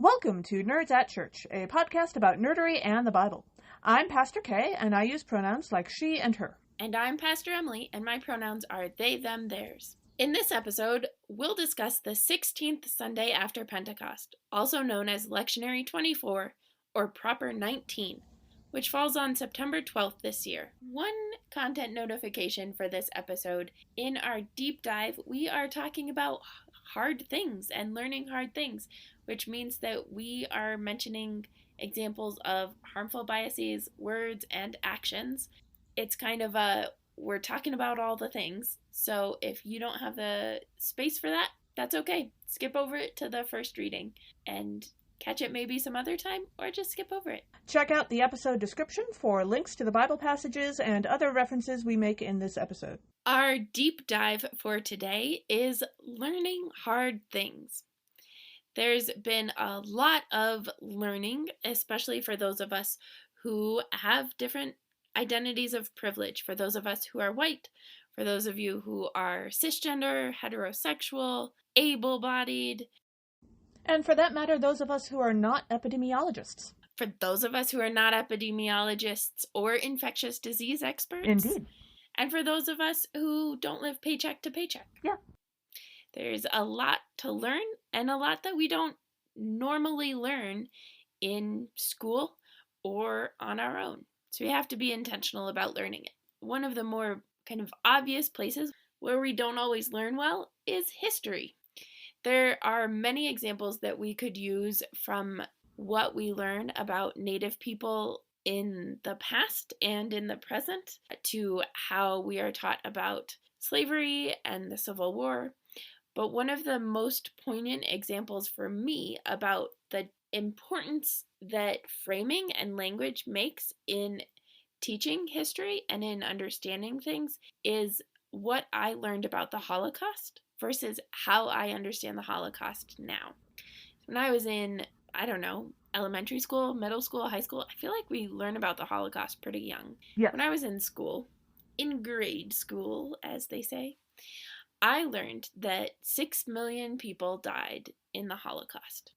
Welcome to Nerds at Church, a podcast about nerdery and the Bible. I'm Pastor Kay, and I use pronouns like she and her. And I'm Pastor Emily, and my pronouns are they, them, theirs. In this episode, we'll discuss the 16th Sunday after Pentecost, also known as Lectionary 24, or Proper 19, which falls on September 12th this year. One content notification for this episode: in our deep dive, we are talking about hard things and learning hard things, which means that we are mentioning examples of harmful biases, words, and actions. It's kind of we're talking about all the things, so if you don't have the space for that, that's okay. Skip over it to the first reading and catch it maybe some other time, or just skip over it. Check out the episode description for links to the Bible passages and other references we make in this episode. Our deep dive for today is learning hard things. There's been a lot of learning, especially for those of us who have different identities of privilege, for those of us who are white, for those of you who are cisgender, heterosexual, able-bodied. And for that matter, those of us who are not epidemiologists. For those of us who are not epidemiologists or infectious disease experts. Indeed. And for those of us who don't live paycheck to paycheck. Yeah. There's a lot to learn, and a lot that we don't normally learn in school or on our own. So we have to be intentional about learning it. One of the more kind of obvious places where we don't always learn well is history. There are many examples that we could use from what we learn about Native people in the past and in the present to how we are taught about slavery and the Civil War. But one of the most poignant examples for me about the importance that framing and language makes in teaching history and in understanding things is what I learned about the Holocaust versus how I understand the Holocaust now. When I was in, elementary school, middle school, high school, I feel like we learn about the Holocaust pretty young. Yes. When I was in school, in grade school, as they say, I learned that 6 million people died in the Holocaust.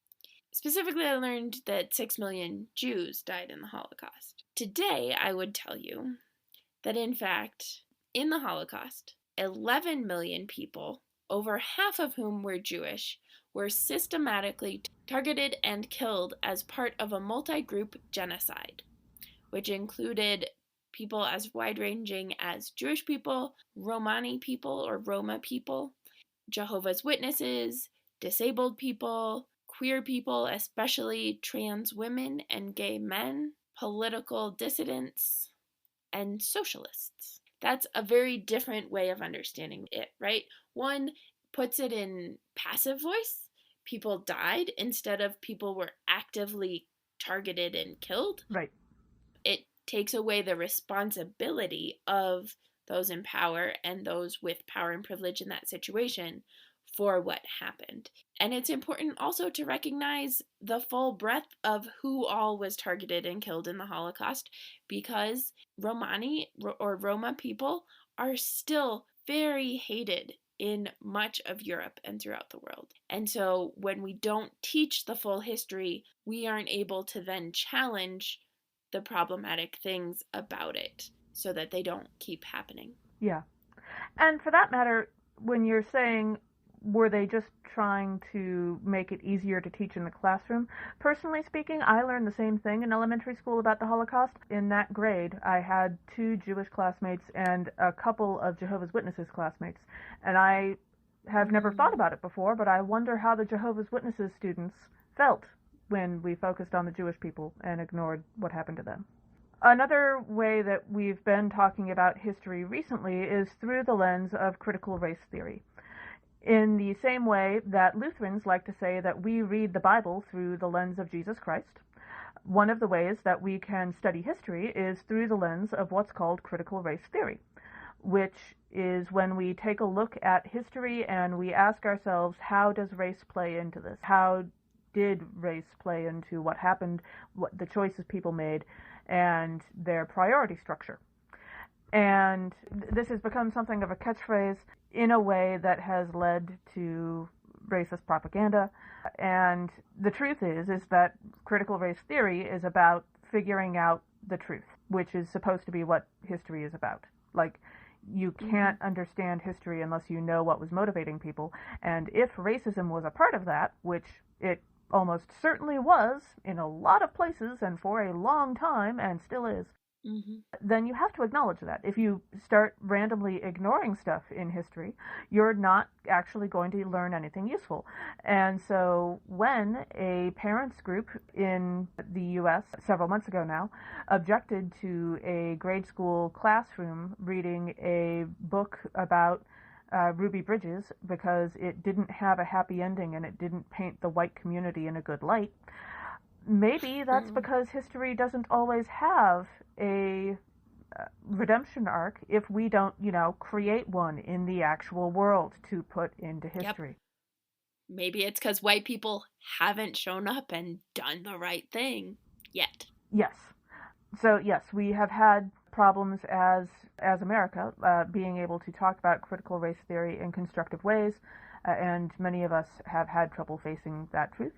Specifically, I learned that 6 million Jews died in the Holocaust. Today, I would tell you that, in fact, in the Holocaust, 11 million people, over half of whom were Jewish, were systematically targeted and killed as part of a multi-group genocide, which included people as wide-ranging as Jewish people, Romani people or Roma people, Jehovah's Witnesses, disabled people, queer people, especially trans women and gay men, political dissidents, and socialists. That's a very different way of understanding it, right? One puts it in passive voice. People died instead of people were actively targeted and killed. Right. It takes away the responsibility of those in power and those with power and privilege in that situation for what happened. And it's important also to recognize the full breadth of who all was targeted and killed in the Holocaust, because Romani or Roma people are still very hated in much of Europe and throughout the world. And so when we don't teach the full history, we aren't able to then challenge the problematic things about it so that they don't keep happening. Yeah. And for that matter, when you're saying, were they just trying to make it easier to teach in the classroom? Personally speaking, I learned the same thing in elementary school about the Holocaust. In that grade, I had 2 Jewish classmates and a couple of Jehovah's Witnesses classmates. And I have never thought about it before, but I wonder how the Jehovah's Witnesses students felt when we focused on the Jewish people and ignored what happened to them. Another way that we've been talking about history recently is through the lens of critical race theory. In the same way that Lutherans like to say that we read the Bible through the lens of Jesus Christ, one of the ways that we can study history is through the lens of what's called critical race theory, which is when we take a look at history and we ask ourselves, how does race play into this? How did race play into what happened, what the choices people made, and their priority structure? And this has become something of a catchphrase in a way that has led to racist propaganda. And the truth is that critical race theory is about figuring out the truth, which is supposed to be what history is about. Like, you can't understand history unless you know what was motivating people. And if racism was a part of that, which it almost certainly was in a lot of places and for a long time and still is, then you have to acknowledge that. If you start randomly ignoring stuff in history, you're not actually going to learn anything useful. And so when a parents group in the US several months ago now objected to a grade school classroom reading a book about Ruby Bridges because it didn't have a happy ending and it didn't paint the white community in a good light, maybe that's because history doesn't always have a redemption arc if we don't, create one in the actual world to put into history. Yep. Maybe it's because white people haven't shown up and done the right thing yet. Yes. So, yes, we have had problems as America being able to talk about critical race theory in constructive ways, and many of us have had trouble facing that truth.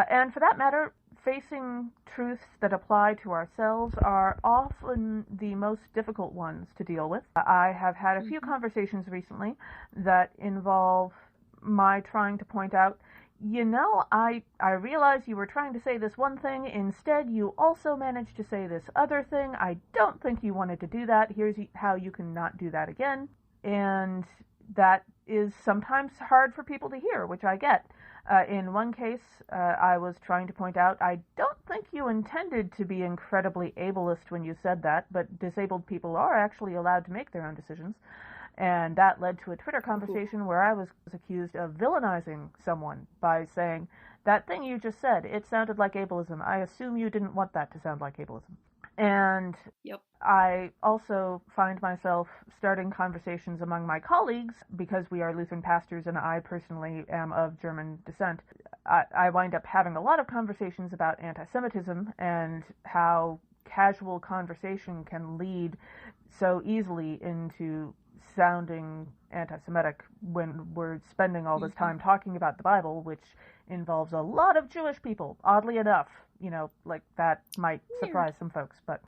And for that matter, facing truths that apply to ourselves are often the most difficult ones to deal with. I have had a few conversations recently that involve my trying to point out, I realize you were trying to say this one thing. Instead, you also managed to say this other thing. I don't think you wanted to do that. Here's how you can not do that again. And that is sometimes hard for people to hear, which I get. In one case, I was trying to point out, I don't think you intended to be incredibly ableist when you said that, but disabled people are actually allowed to make their own decisions. And that led to a Twitter conversation where I was accused of villainizing someone by saying, that thing you just said, it sounded like ableism. I assume you didn't want that to sound like ableism. And I also find myself starting conversations among my colleagues, because we are Lutheran pastors and I personally am of German descent. I wind up having a lot of conversations about anti-Semitism and how casual conversation can lead so easily into sounding anti-Semitic when we're spending all this time talking about the Bible, which involves a lot of Jewish people, oddly enough. Like that might surprise some folks, but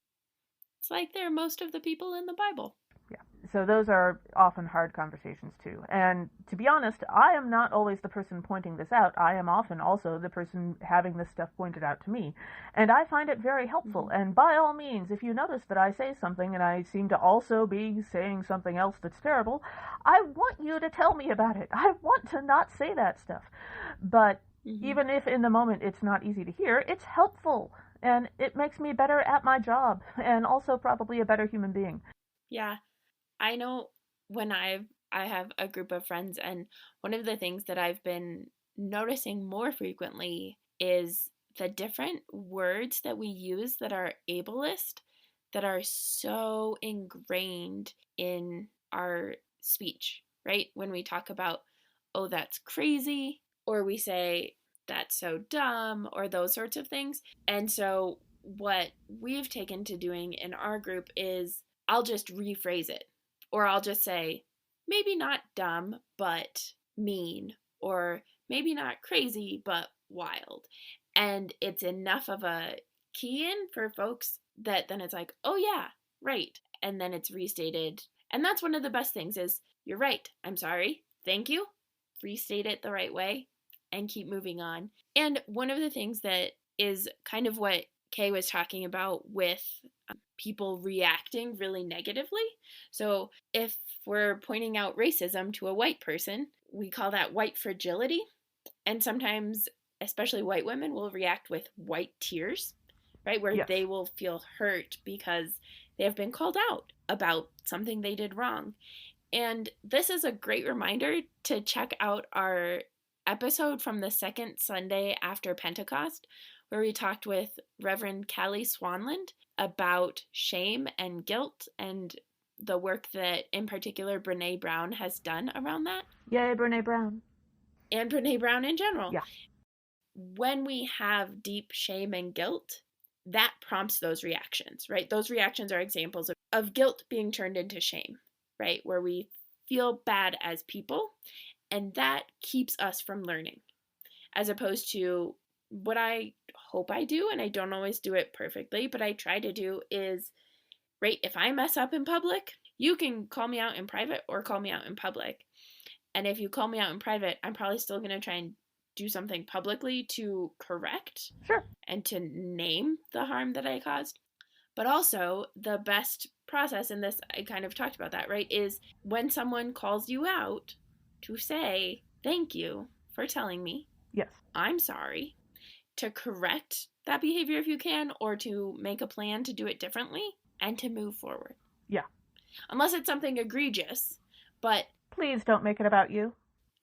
it's like they're most of the people in the Bible. Yeah. So those are often hard conversations too. And to be honest, I am not always the person pointing this out. I am often also the person having this stuff pointed out to me. And I find it very helpful. And by all means, if you notice that I say something and I seem to also be saying something else that's terrible, I want you to tell me about it. I want to not say that stuff. But even if in the moment it's not easy to hear, it's helpful. And it makes me better at my job and also probably a better human being. Yeah. I know when I have a group of friends, and one of the things that I've been noticing more frequently is the different words that we use that are ableist, that are so ingrained in our speech, right? When we talk about, oh, that's crazy, or we say, that's so dumb, or those sorts of things. And so what we've taken to doing in our group is I'll just rephrase it. Or I'll just say, maybe not dumb, but mean. Or maybe not crazy, but wild. And it's enough of a key in for folks that then it's like, oh yeah, right. And then it's restated. And that's one of the best things is, you're right, I'm sorry, thank you. Restate it the right way and keep moving on. And one of the things that is kind of what Kay was talking about with people reacting really negatively. So if we're pointing out racism to a white person, we call that white fragility. And sometimes, especially white women, will react with white tears, right? Where they will feel hurt because they have been called out about something they did wrong. And this is a great reminder to check out our episode from the second Sunday after Pentecost, where we talked with Reverend Callie Swanland about shame and guilt and the work that, in particular, Brene Brown has done around that. Yay, Brene Brown. And Brene Brown in general. Yeah. When we have deep shame and guilt, that prompts those reactions, right? Those reactions are examples of guilt being turned into shame, right? Where we feel bad as people. And that keeps us from learning, as opposed to what I hope I do, and I don't always do it perfectly, but I try to do is, right, if I mess up in public, you can call me out in private or call me out in public. And if you call me out in private, I'm probably still going to try and do something publicly to correct Sure. and to name the harm that I caused. But also, the best process in this, I kind of talked about that, right, is when someone calls you out to say, thank you for telling me. Yes. I'm sorry. To correct that behavior if you can, or to make a plan to do it differently and to move forward. Yeah. Unless it's something egregious, but... Please don't make it about you.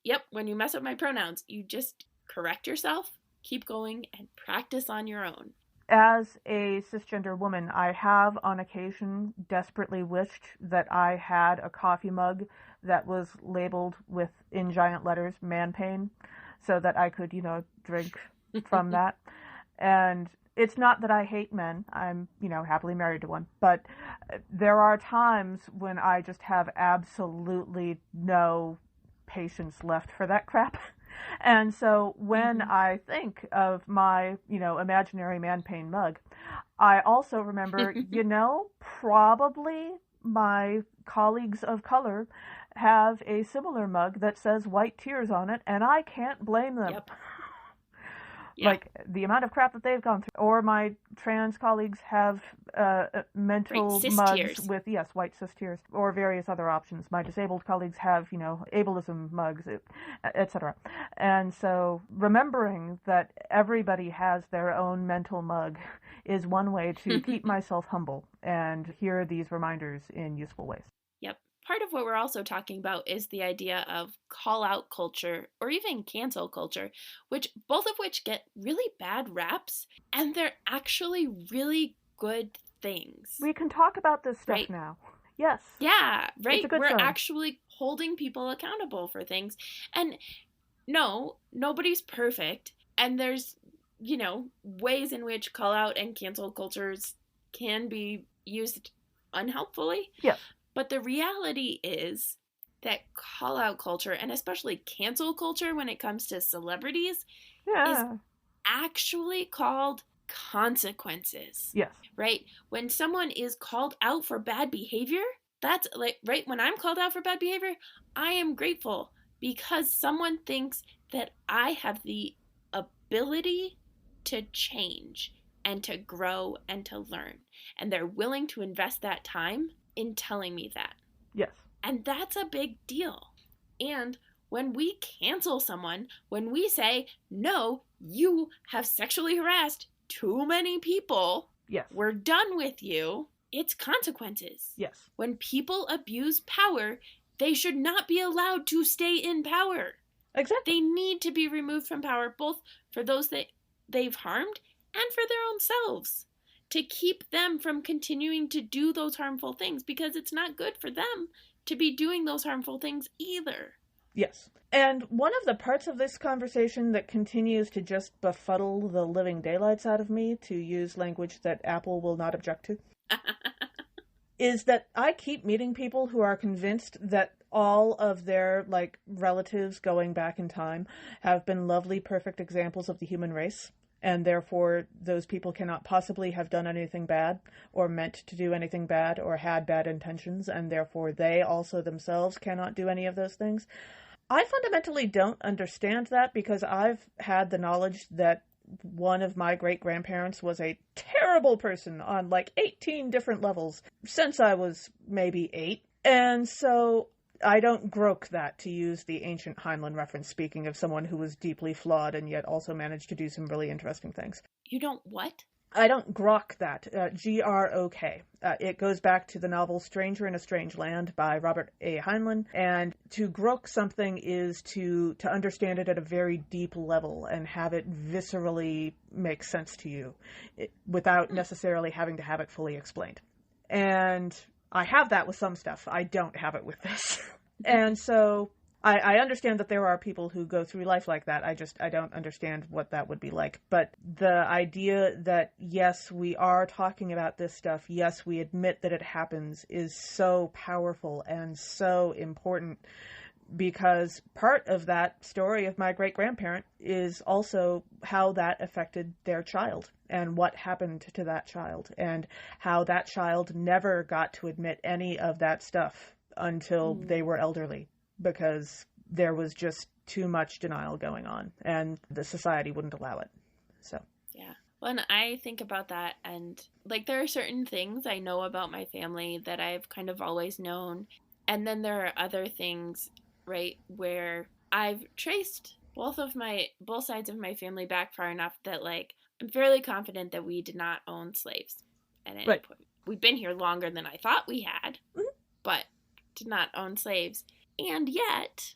Yep, when you mess up my pronouns, you just correct yourself, keep going, and practice on your own. As a cisgender woman, I have on occasion desperately wished that I had a coffee mug that was labeled with, in giant letters, man pain, so that I could, drink from that. And it's not that I hate men. I'm, happily married to one. But there are times when I just have absolutely no patience left for that crap. And so when I think of my, imaginary man pain mug, I also remember, probably my colleagues of color have a similar mug that says white tears on it, and I can't blame them. Yep. Like, the amount of crap that they've gone through. Or my trans colleagues have mental mugs tears. with, white cis tears, or various other options. My disabled colleagues have, ableism mugs, etc. And so remembering that everybody has their own mental mug is one way to keep myself humble and hear these reminders in useful ways. Yep. Part of what we're also talking about is the idea of call-out culture or even cancel culture, both of which get really bad raps, and they're actually really good things. We can talk about this stuff now. Yes. Yeah, right? We're sign. actually holding people accountable for things. And no, nobody's perfect. And there's, ways in which call-out and cancel cultures can be used unhelpfully. Yes. But the reality is that call-out culture, and especially cancel culture when it comes to celebrities, is actually called consequences. Yes. Right? When someone is called out for bad behavior, that's like, right, when I'm called out for bad behavior, I am grateful because someone thinks that I have the ability to change and to grow and to learn. And they're willing to invest that time in telling me that. Yes. And that's a big deal. And when we cancel someone, when we say, no, you have sexually harassed too many people, yes, we're done with you, it's consequences. Yes. When people abuse power, they should not be allowed to stay in power. Exactly. They need to be removed from power, both for those that they've harmed and for their own selves, to keep them from continuing to do those harmful things, because it's not good for them to be doing those harmful things either. Yes. And one of the parts of this conversation that continues to just befuddle the living daylights out of me, to use language that Apple will not object to, is that I keep meeting people who are convinced that all of their, relatives going back in time have been lovely, perfect examples of the human race. And therefore, those people cannot possibly have done anything bad, or meant to do anything bad, or had bad intentions, and therefore they also themselves cannot do any of those things. I fundamentally don't understand that, because I've had the knowledge that one of my great-grandparents was a terrible person on 18 different levels since I was maybe 8. And so I don't groak that, to use the ancient Heinlein reference, speaking of someone who was deeply flawed and yet also managed to do some really interesting things. You don't what? I don't grok that. G-R-O-K. It goes back to the novel Stranger in a Strange Land by Robert A. Heinlein. And to grok something is to understand it at a very deep level and have it viscerally make sense to you without necessarily having to have it fully explained. And I have that with some stuff. I don't have it with this. And so I understand that there are people who go through life like that. I don't understand what that would be like. But the idea that, yes, we are talking about this stuff, yes, we admit that it happens, is so powerful and so important, because part of that story of my great-grandparent is also how that affected their child and what happened to that child and how that child never got to admit any of that stuff until they were elderly because there was just too much denial going on and the society wouldn't allow it. So, yeah. When I think about that, and like there are certain things I know about my family that I've kind of always known, and then there are other things, right, where I've traced both sides of my family back far enough that like I'm fairly confident that we did not own slaves at any point. We've been here longer than I thought we had, but did not own slaves. And yet,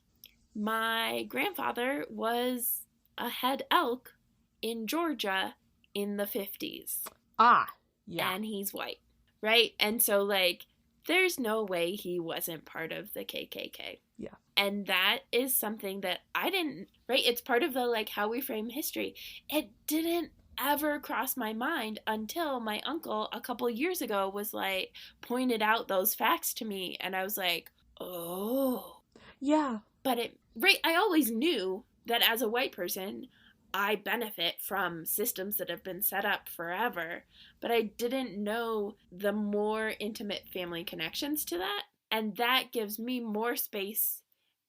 my grandfather was a head elk in Georgia in the 50s. Yeah. And he's white, right? And so, like, there's no way he wasn't part of the KKK. Yeah. And that is something that I didn't, right? It's part of the, like, how we frame history. It didn't ever cross my mind until my uncle a couple years ago was, like, pointed out those facts to me. And I was like, oh. Yeah. But I always knew that as a white person, I benefit from systems that have been set up forever, but I didn't know the more intimate family connections to that. And that gives me more space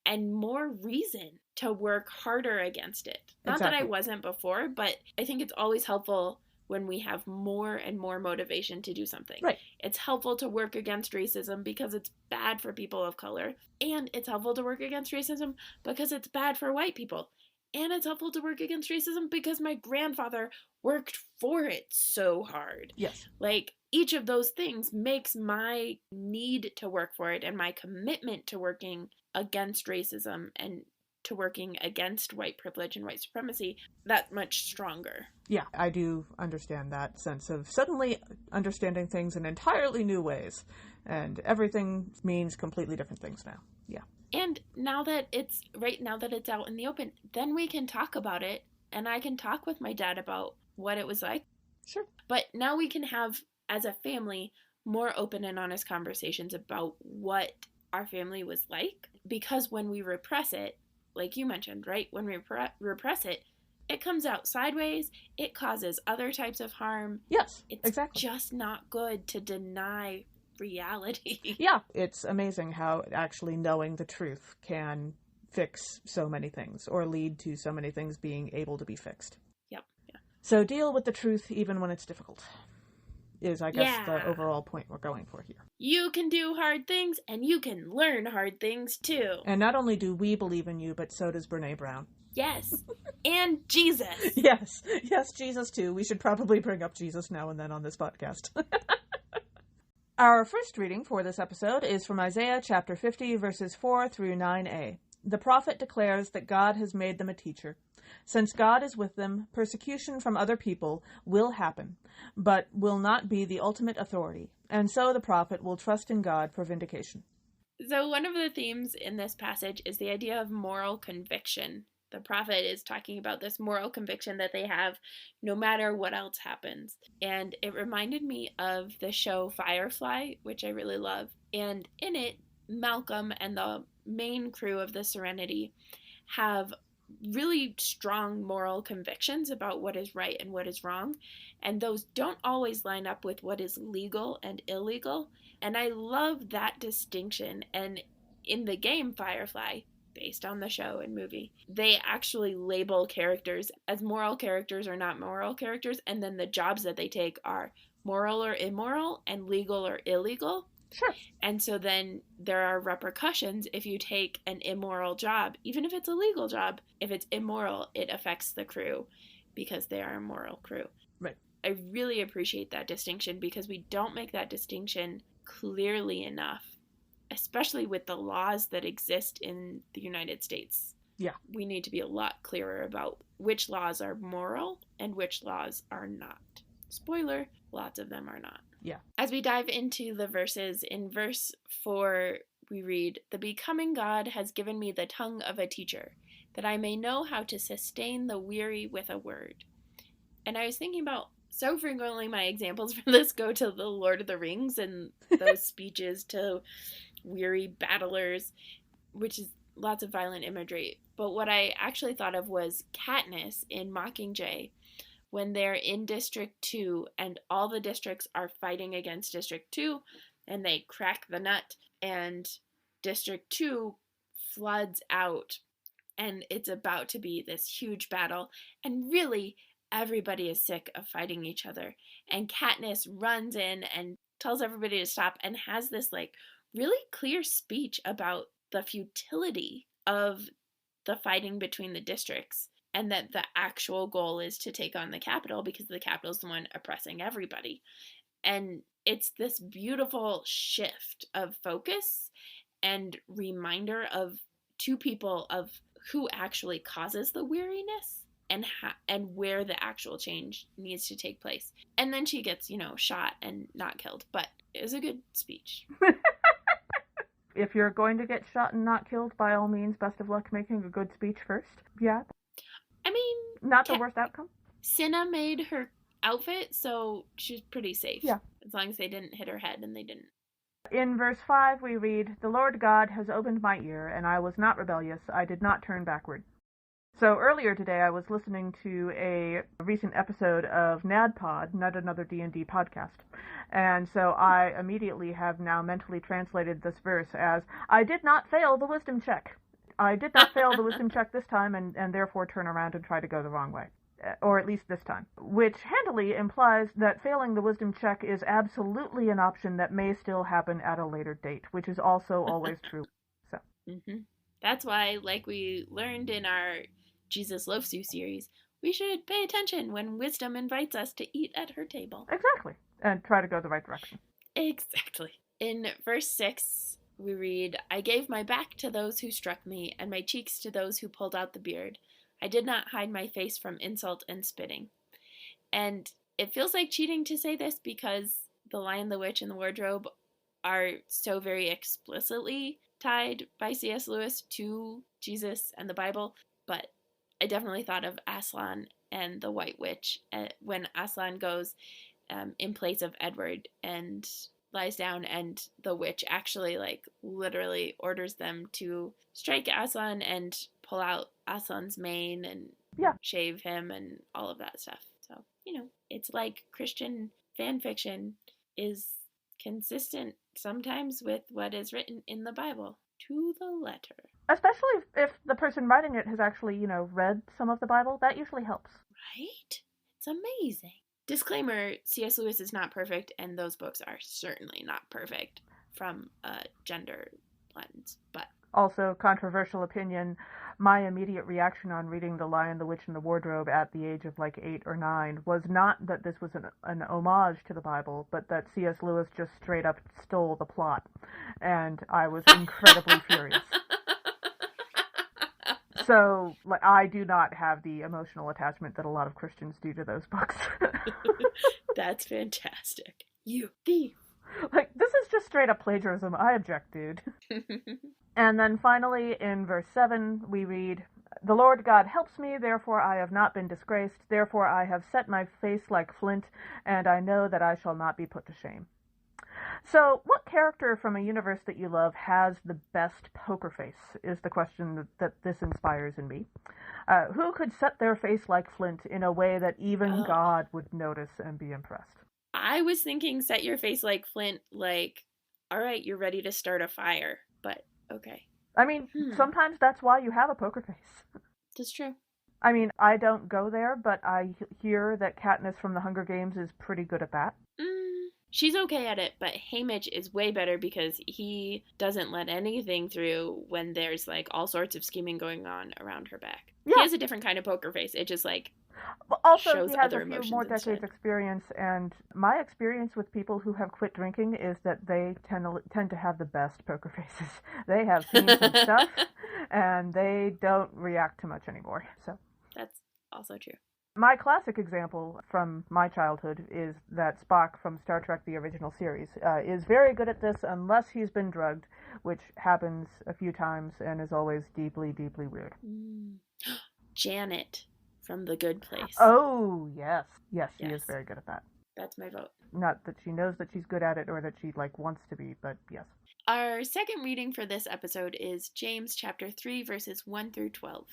and more reason to work harder against it. Not that I wasn't before, but I think it's always helpful when we have more and more motivation to do something. Right. It's helpful to work against racism because it's bad for people of color. And it's helpful to work against racism because it's bad for white people. And it's helpful to work against racism because my grandfather worked for it so hard. Yes. Like, each of those things makes my need to work for it and my commitment to working against racism and to working against white privilege and white supremacy that much stronger. Yeah, I do understand that sense of suddenly understanding things in entirely new ways. And everything means completely different things now. Yeah. And now that it's out in the open, then we can talk about it, and I can talk with my dad about what it was like. Sure. But now we can have, as a family, more open and honest conversations about what our family was like. Because when we repress it, like you mentioned, right? When we repress it, it comes out sideways. It causes other types of harm. Yes, it's exactly. Just not good to deny reality. Yeah, it's amazing how actually knowing the truth can fix so many things or lead to so many things being able to be fixed. Yep. Yeah. So deal with the truth even when it's difficult is, I guess, the overall point we're going for here. You can do hard things and you can learn hard things too. And not only do we believe in you, but so does Brene Brown. Yes. And Jesus. Yes, Jesus too. We should probably bring up Jesus now and then on this podcast. Our first reading for this episode is from Isaiah chapter 50, verses 4 through 9a. The prophet declares that God has made them a teacher. Since God is with them, persecution from other people will happen, but will not be the ultimate authority, and so the prophet will trust in God for vindication. So one of the themes in this passage is the idea of moral conviction. The prophet is talking about this moral conviction that they have no matter what else happens. And it reminded me of the show Firefly, which I really love. And in it, Malcolm and the main crew of the Serenity have really strong moral convictions about what is right and what is wrong. And those don't always line up with what is legal and illegal. And I love that distinction. And in the game Firefly, based on the show and movie, they actually label characters as moral characters or not moral characters, and then the jobs that they take are moral or immoral and legal or illegal. Sure. And so then there are repercussions if you take an immoral job, even if it's a legal job. If it's immoral, it affects the crew because they are a moral crew. Right. I really appreciate that distinction because we don't make that distinction clearly enough, especially with the laws that exist in the United States. Yeah. We need to be a lot clearer about which laws are moral and which laws are not. Spoiler, lots of them are not. Yeah. As we dive into the verses, in verse 4, we read, "The becoming God has given me the tongue of a teacher, that I may know how to sustain the weary with a word." And I was thinking about, so frequently my examples for this go to the Lord of the Rings and those speeches to weary battlers, which is lots of violent imagery. But what I actually thought of was Katniss in Mockingjay when they're in District 2 and all the districts are fighting against District 2 and they crack the nut and District 2 floods out and it's about to be this huge battle. And really, everybody is sick of fighting each other. And Katniss runs in and tells everybody to stop and has this like really clear speech about the futility of the fighting between the districts and that the actual goal is to take on the capital because the capital is the one oppressing everybody. And it's this beautiful shift of focus and reminder of two people of who actually causes the weariness and where the actual change needs to take place. And then she gets, shot and not killed. But it was a good speech. If you're going to get shot and not killed, by all means, best of luck making a good speech first. Yeah. I mean... Not the worst outcome. Cinna made her outfit, so she's pretty safe. Yeah. As long as they didn't hit her head, and they didn't. In verse 5, we read, "The Lord God has opened my ear, and I was not rebellious. I did not turn backward." So earlier today, I was listening to a recent episode of NADPod, Not Another D&D Podcast. And so I immediately have now mentally translated this verse as, I did not fail the wisdom check. I did not fail the wisdom check this time, and therefore turn around and try to go the wrong way. Or at least this time. Which handily implies that failing the wisdom check is absolutely an option that may still happen at a later date, which is also always true. So. Mm-hmm. That's why, like we learned in our Jesus Loves You series, we should pay attention when wisdom invites us to eat at her table. Exactly. And try to go the right direction. Exactly. In verse 6, we read, "I gave my back to those who struck me, and my cheeks to those who pulled out the beard. I did not hide my face from insult and spitting." And it feels like cheating to say this because The Lion, the Witch, and the Wardrobe are so very explicitly tied by C.S. Lewis to Jesus and the Bible. But I definitely thought of Aslan and the White Witch when Aslan goes in place of Edward and lies down, and the witch actually literally orders them to strike Aslan and pull out Aslan's mane and shave him and all of that stuff. So, it's like Christian fan fiction is consistent sometimes with what is written in the Bible to the letter. Especially if the person writing it has actually, read some of the Bible, that usually helps. Right? It's amazing. Disclaimer, C.S. Lewis is not perfect, and those books are certainly not perfect from a gender lens, but... Also, controversial opinion, my immediate reaction on reading The Lion, the Witch, and the Wardrobe at the age of 8 or 9 was not that this was an homage to the Bible, but that C.S. Lewis just straight up stole the plot, and I was incredibly furious. So, I do not have the emotional attachment that a lot of Christians do to those books. That's fantastic. You thief. This is just straight up plagiarism. I object, dude. And then finally, in verse 7, we read, "The Lord God helps me, therefore I have not been disgraced. Therefore I have set my face like flint, and I know that I shall not be put to shame." So, what character from a universe that you love has the best poker face, is the question that this inspires in me. Who could set their face like flint in a way that even God would notice and be impressed? I was thinking set your face like flint, all right, you're ready to start a fire, but okay. I mean, sometimes that's why you have a poker face. That's true. I mean, I don't go there, but I hear that Katniss from the Hunger Games is pretty good at that. She's okay at it, but Haymitch is way better because he doesn't let anything through when there's all sorts of scheming going on around her back. Yeah. He has a different kind of poker face. It just also, shows he has other a few emotions more decades instead. experience, and my experience with people who have quit drinking is that they tend to have the best poker faces. They have seen some stuff, and they don't react to much anymore. So that's also true. My classic example from my childhood is that Spock from Star Trek the original series is very good at this unless he's been drugged, which happens a few times and is always deeply, deeply weird. Janet from The Good Place. Oh, yes. Yes, he is very good at that. That's my vote. Not that she knows that she's good at it or that she, wants to be, but yes. Our second reading for this episode is James chapter 3, verses 1 through 12.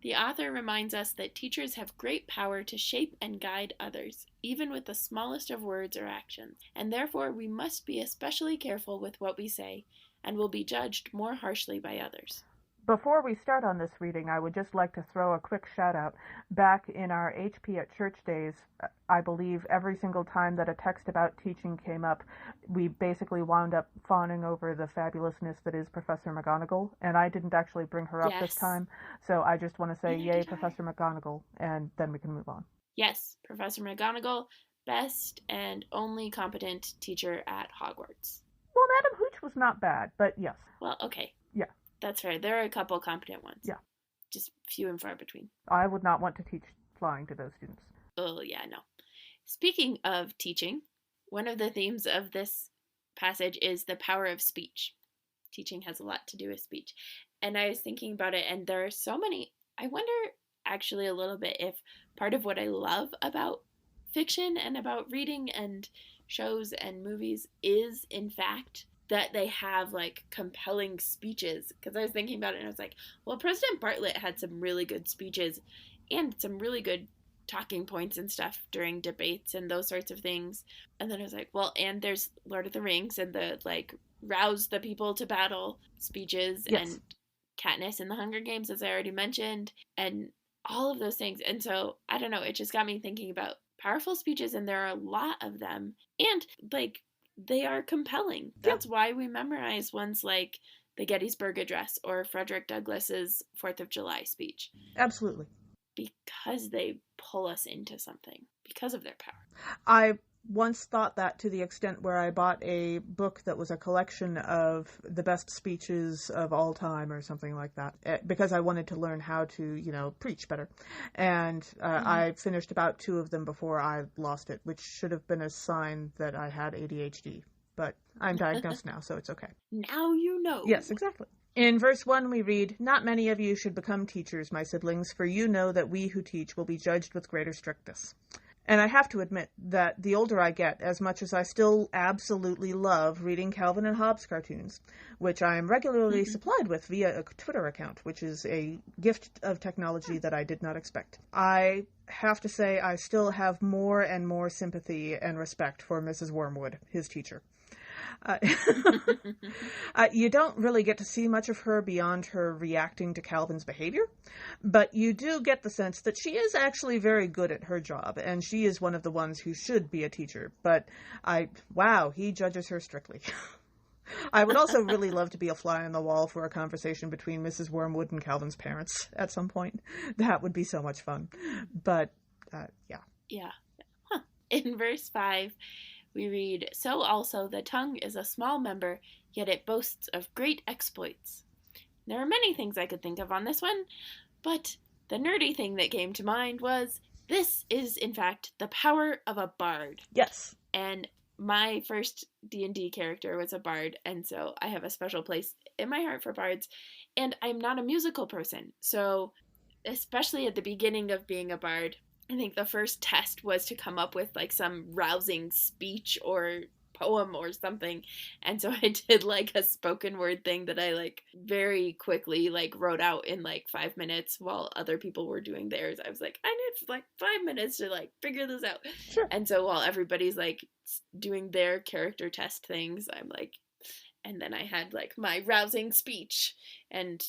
The author reminds us that teachers have great power to shape and guide others, even with the smallest of words or actions, and therefore we must be especially careful with what we say, and will be judged more harshly by others. Before we start on this reading, I would just like to throw a quick shout out. Back in our HP at Church days, I believe every single time that a text about teaching came up, we basically wound up fawning over the fabulousness that is Professor McGonagall, and I didn't actually bring her up this time, so I just want to say yay, Professor McGonagall, and then we can move on. Yes, Professor McGonagall, best and only competent teacher at Hogwarts. Well, Madam Hooch was not bad, but yes. Well, okay. Yeah. That's fair. There are a couple competent ones. Yeah. Just few and far between. I would not want to teach flying to those students. Oh, yeah, no. Speaking of teaching, one of the themes of this passage is the power of speech. Teaching has a lot to do with speech. And I was thinking about it, and there are so many. I wonder actually a little bit if part of what I love about fiction and about reading and shows and movies is, in fact, that they have compelling speeches. Because I was thinking about it and I was like, well, President Bartlett had some really good speeches and some really good talking points and stuff during debates and those sorts of things. And then I was like, well, and there's Lord of the Rings and the rouse the people to battle speeches. Yes. And Katniss in the Hunger Games, as I already mentioned, and all of those things. And so I don't know, it just got me thinking about powerful speeches, and there are a lot of them, and they are compelling. That's why we memorize ones like the Gettysburg Address or Frederick Douglass's 4th of July speech. Absolutely. Because they pull us into something, because of their power. I once thought that to the extent where I bought a book that was a collection of the best speeches of all time or something like that, because I wanted to learn how to, preach better. And I finished about 2 of them before I lost it, which should have been a sign that I had ADHD. But I'm diagnosed now, so it's okay. Now you know. Yes, exactly. In verse 1 we read, "Not many of you should become teachers, my siblings, for you know that we who teach will be judged with greater strictness." And I have to admit that the older I get, as much as I still absolutely love reading Calvin and Hobbes cartoons, which I am regularly supplied with via a Twitter account, which is a gift of technology that I did not expect, I have to say I still have more and more sympathy and respect for Mrs. Wormwood, his teacher. You don't really get to see much of her beyond her reacting to Calvin's behavior, but you do get the sense that she is actually very good at her job, and she is one of the ones who should be a teacher, but he judges her strictly. I would also really love to be a fly on the wall for a conversation between Mrs. Wormwood and Calvin's parents at some point. That would be so much fun. But, yeah. Yeah. Huh. In verse 5, we read, "So also the tongue is a small member, yet it boasts of great exploits." There are many things I could think of on this one, but the nerdy thing that came to mind was, this is, in fact, the power of a bard. Yes. And my first D&D character was a bard, and so I have a special place in my heart for bards, and I'm not a musical person, so especially at the beginning of being a bard, I think the first test was to come up with some rousing speech or poem or something, and so I did a spoken word thing that I very quickly wrote out in 5 minutes while other people were doing theirs. I was I need 5 minutes to figure this out. Sure. And so while everybody's doing their character test things, I'm and then I had my rousing speech and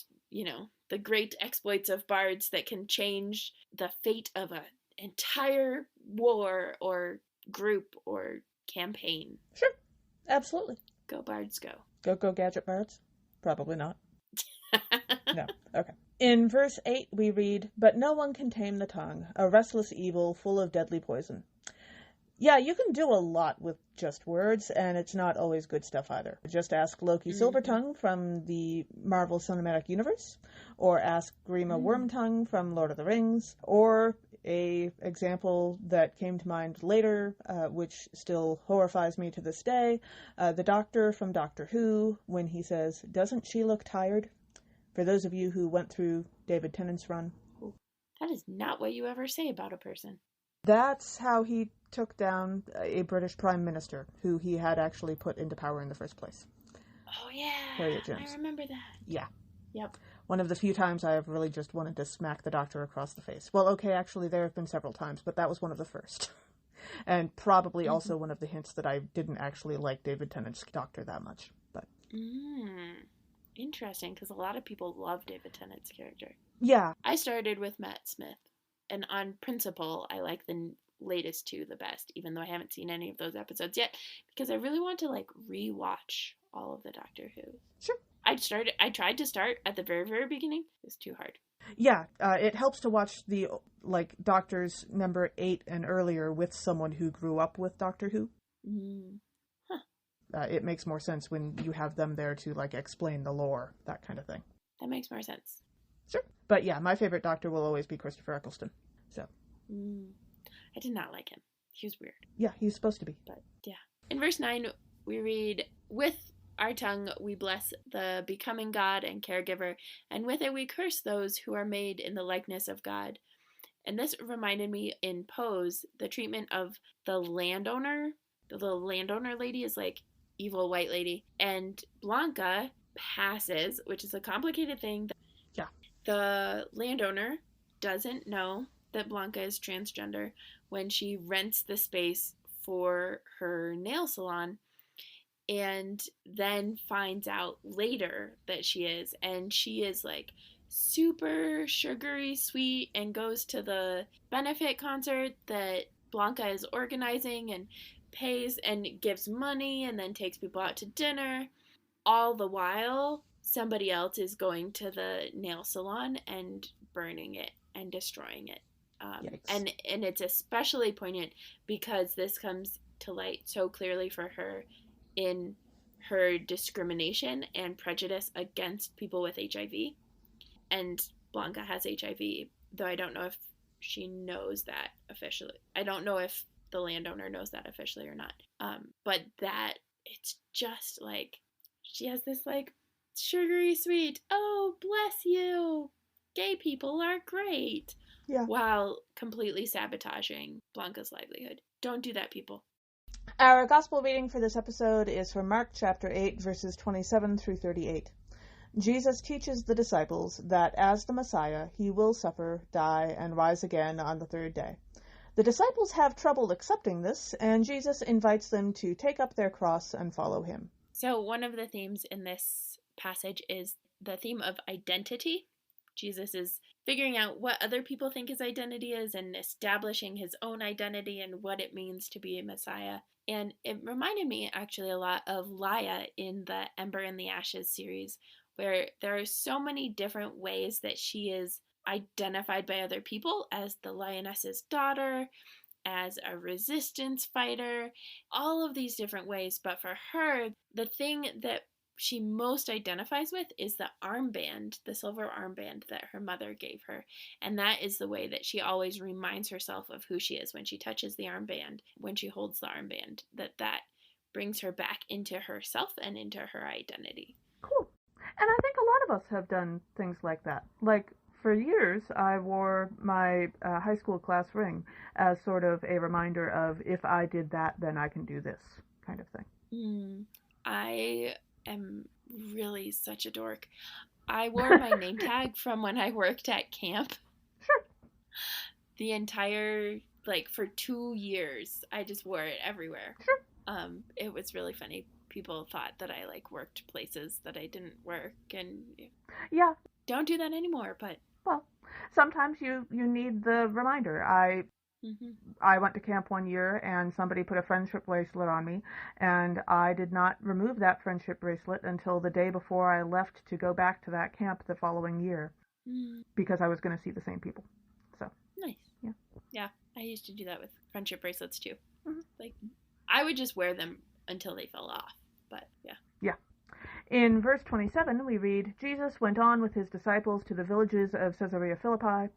the great exploits of bards that can change the fate of an entire war or group or campaign. Sure. Absolutely. Go bards, go. Go gadget bards? Probably not. No. Okay. In verse 8 we read, "But no one can tame the tongue, a restless evil full of deadly poison." Yeah, you can do a lot with just words, and it's not always good stuff either. Just ask Loki Silvertongue from the Marvel Cinematic Universe, or ask Grima Wormtongue from Lord of the Rings, or a example that came to mind later, which still horrifies me to this day, the Doctor from Doctor Who, when he says, "Doesn't she look tired?" For those of you who went through David Tennant's run. That is not what you ever say about a person. That's how he took down a British Prime Minister who he had actually put into power in the first place. Oh, yeah. Harriet Jones. I remember that. Yeah. Yep. One of the few times I have really just wanted to smack the Doctor across the face. Well, okay, actually, there have been several times, but that was one of the first. And probably also one of the hints that I didn't actually like David Tennant's Doctor that much. But interesting, because a lot of people love David Tennant's character. Yeah. I started with Matt Smith, and on principle, I like the latest two the best, even though I haven't seen any of those episodes yet, because I really want to rewatch all of the Doctor Who. Sure. I tried to start at the very, very beginning. It's too hard. Yeah, it helps to watch the Doctors number 8 and earlier with someone who grew up with Doctor Who. It makes more sense when you have them there to explain the lore, that kind of thing. That makes more sense. Sure. But yeah, my favorite Doctor will always be Christopher Eccleston. So. I did not like him. He was weird. Yeah, he's supposed to be. But yeah. In verse 9, we read, "With our tongue we bless the becoming God and caregiver, and with it we curse those who are made in the likeness of God." And this reminded me in Pose, the treatment of the landowner. The little landowner lady is evil white lady. And Blanca passes, which is a complicated thing. Yeah. The landowner doesn't know that Blanca is transgender when she rents the space for her nail salon, and then finds out later that she is, and she is super sugary sweet and goes to the benefit concert that Blanca is organizing and pays and gives money and then takes people out to dinner. All the while, somebody else is going to the nail salon and burning it and destroying it. And it's especially poignant because this comes to light so clearly for her in her discrimination and prejudice against people with HIV. And Blanca has HIV, though I don't know if she knows that officially. I don't know if the landowner knows that officially or not. But that, it's just she has this sugary sweet, "Oh, bless you, gay people are great," while completely sabotaging Blanca's livelihood. Don't do that, people. Our gospel reading for this episode is from Mark chapter 8, verses 27 through 38. Jesus teaches the disciples that as the Messiah, he will suffer, die, and rise again on the third day. The disciples have trouble accepting this, and Jesus invites them to take up their cross and follow him. So one of the themes in this passage is the theme of identity. Jesus is figuring out what other people think his identity is and establishing his own identity and what it means to be a Messiah. And it reminded me actually a lot of Laia in the Ember and the Ashes series, where there are so many different ways that she is identified by other people as the lioness's daughter, as a resistance fighter, all of these different ways. But for her, the thing that she most identifies with is the armband, the silver armband that her mother gave her. And that is the way that she always reminds herself of who she is when she touches the armband, when she holds the armband, that brings her back into herself and into her identity. Cool. And I think a lot of us have done things like that. For years, I wore my high school class ring as sort of a reminder of, if I did that, then I can do this kind of thing. I am really such a dork. I wore my name tag from when I worked at camp. Sure. The entire, for 2 years, I just wore it everywhere. Sure. It was really funny. People thought that I worked places that I didn't work, and yeah, don't do that anymore. But well, sometimes you need the reminder. I went to camp one year and somebody put a friendship bracelet on me, and I did not remove that friendship bracelet until the day before I left to go back to that camp the following year, because I was going to see the same people. So nice. Yeah. I used to do that with friendship bracelets too. I would just wear them until they fell off. But yeah. In verse 27, we read, Jesus went on with his disciples to the villages of Caesarea Philippi,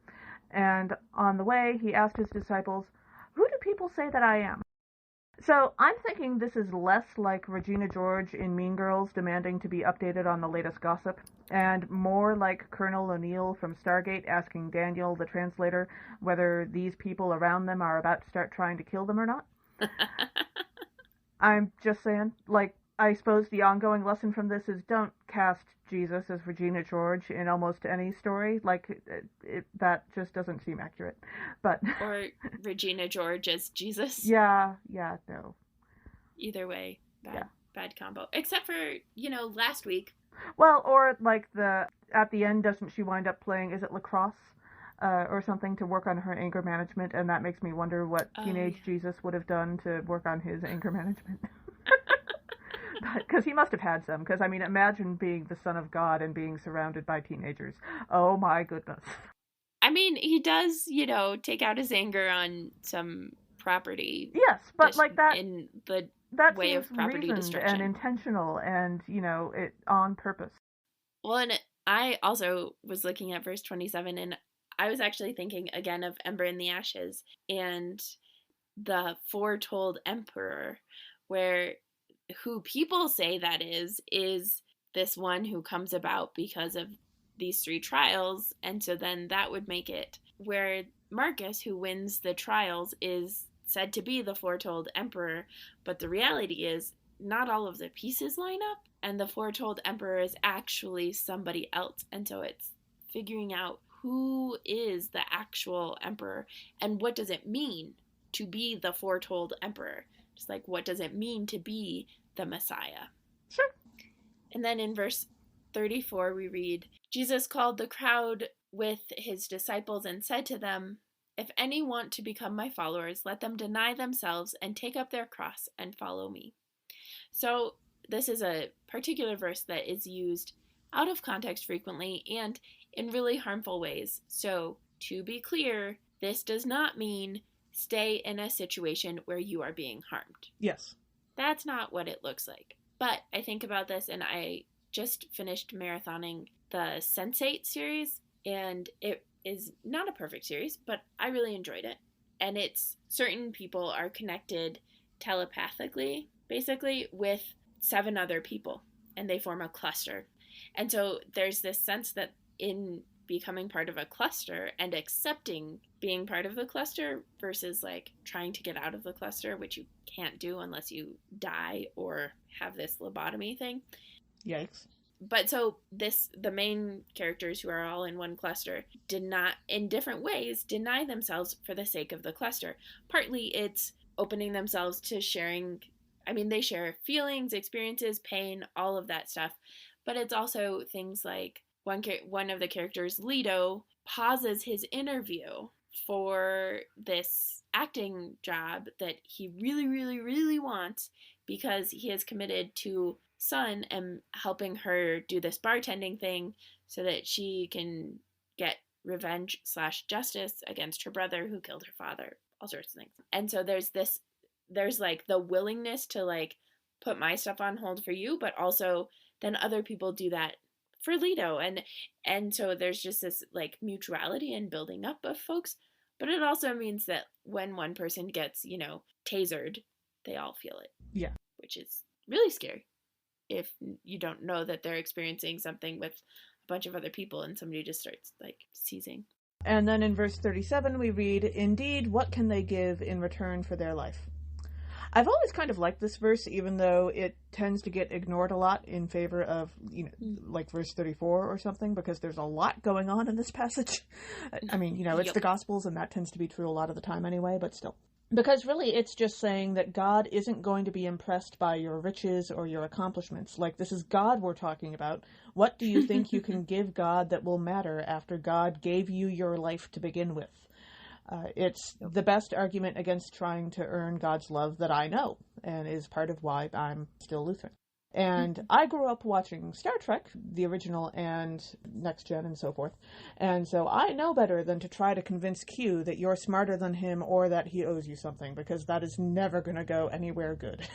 and on the way he asked his disciples, "Who do people say that I am?" So I'm thinking this is less like Regina George in Mean Girls demanding to be updated on the latest gossip, and more like Colonel O'Neill from Stargate asking Daniel, the translator, whether these people around them are about to start trying to kill them or not. I'm just saying, like, I suppose the ongoing lesson from this is don't cast Jesus as Regina George in almost any story. Like, that just doesn't seem accurate. But Or Regina George as Jesus. yeah, no. Either way, bad combo. Except for, last week. Well, or like at the end, doesn't she wind up playing, is it lacrosse? Or something to work on her anger management, and that makes me wonder what teenage Jesus would have done to work on his anger management. Because he must have had some, because, I mean, imagine being the son of God and being surrounded by teenagers. Oh my goodness. I mean, he does, take out his anger on some property. Yes, but like that... In the that way of property destruction. And intentional and, it on purpose. Well, and I also was looking at verse 27, and I was actually thinking again of Ember in the Ashes and the foretold emperor, who people say that is this one who comes about because of these 3 trials, and so then that would make it where Marcus, who wins the trials, is said to be the foretold emperor, but the reality is not all of the pieces line up, and the foretold emperor is actually somebody else, and so it's figuring out who is the actual emperor and what does it mean to be the foretold emperor. Just like, what does it mean to be the Messiah? Sure. And then in verse 34 we read, Jesus called the crowd with his disciples and said to them, "If any want to become my followers, let them deny themselves and take up their cross and follow me." So this is a particular verse that is used out of context frequently and in really harmful ways. So to be clear, this does not mean stay in a situation where you are being harmed. Yes. That's not what it looks like. But I think about this, and I just finished marathoning the Sense8 series, and it is not a perfect series, but I really enjoyed it. And it's certain people are connected telepathically, basically, with 7 other people, and they form a cluster. And so there's this sense that in becoming part of a cluster and accepting being part of the cluster versus like trying to get out of the cluster, which you can't do unless you die or have this lobotomy thing. Yikes. But so the main characters who are all in one cluster did not, in different ways, deny themselves for the sake of the cluster. Partly it's opening themselves to sharing. I mean, they share feelings, experiences, pain, all of that stuff. But it's also things like one of the characters, Leto, pauses his interview for this acting job that he really, really, really wants because he is committed to Sun and helping her do this bartending thing so that she can get revenge/justice against her brother who killed her father, all sorts of things. And so there's like the willingness to like put my stuff on hold for you, but also then other people do that for Leto. And so there's just this like mutuality and building up of folks. But it also means that when one person gets, tasered, they all feel it. Yeah. Which is really scary if you don't know that they're experiencing something with a bunch of other people and somebody just starts like seizing. And then in verse 37 we read, "Indeed, what can they give in return for their life?" I've always kind of liked this verse, even though it tends to get ignored a lot in favor of, like verse 34 or something, because there's a lot going on in this passage. I mean, it's the Gospels, and that tends to be true a lot of the time anyway, but still. Because really, it's just saying that God isn't going to be impressed by your riches or your accomplishments. Like, this is God we're talking about. What do you think you can give God that will matter after God gave you your life to begin with? It's the best argument against trying to earn God's love that I know, and is part of why I'm still Lutheran. And I grew up watching Star Trek, the original and Next Gen and so forth, and so I know better than to try to convince Q that you're smarter than him or that he owes you something, because that is never going to go anywhere good.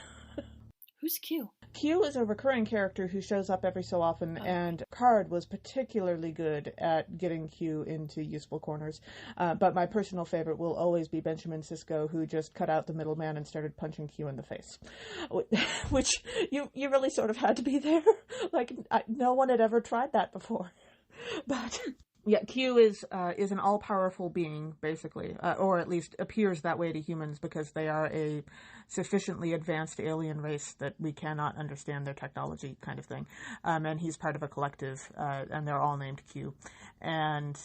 Who's Q? Q is a recurring character who shows up every so often, and Card was particularly good at getting Q into useful corners. But my personal favorite will always be Benjamin Sisko, who just cut out the middleman and started punching Q in the face. Which you really sort of had to be there. Like, no one had ever tried that before. But yeah, Q is an all-powerful being, basically, or at least appears that way to humans because they are a sufficiently advanced alien race that we cannot understand their technology, kind of thing. And he's part of a collective, and they're all named Q. And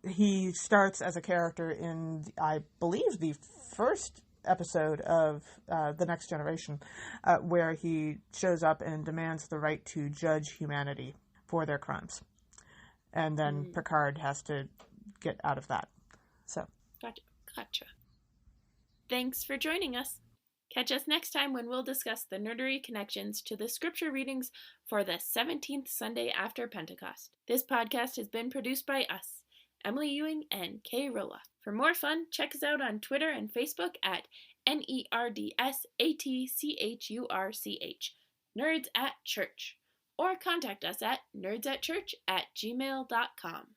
he starts as a character in, I believe, the first episode of The Next Generation, where he shows up and demands the right to judge humanity for their crimes. And then Picard has to get out of that. So. Gotcha. Thanks for joining us. Catch us next time when we'll discuss the nerdery connections to the scripture readings for the 17th Sunday after Pentecost. This podcast has been produced by us, Emily Ewing and Kay Rohloff. For more fun, check us out on Twitter and Facebook at NERDSATCHURCH, Nerds at Church, or contact us at nerdsatchurch@gmail.com.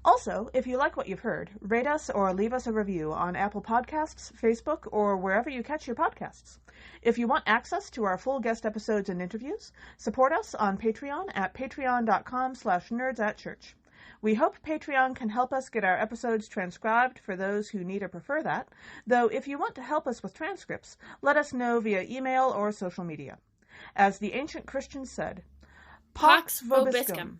Also, if you like what you've heard, rate us or leave us a review on Apple Podcasts, Facebook, or wherever you catch your podcasts. If you want access to our full guest episodes and interviews, support us on Patreon at patreon.com/nerdsatchurch. We hope Patreon can help us get our episodes transcribed for those who need or prefer that, though if you want to help us with transcripts, let us know via email or social media. As the ancient Christians said, Pax vobiscum.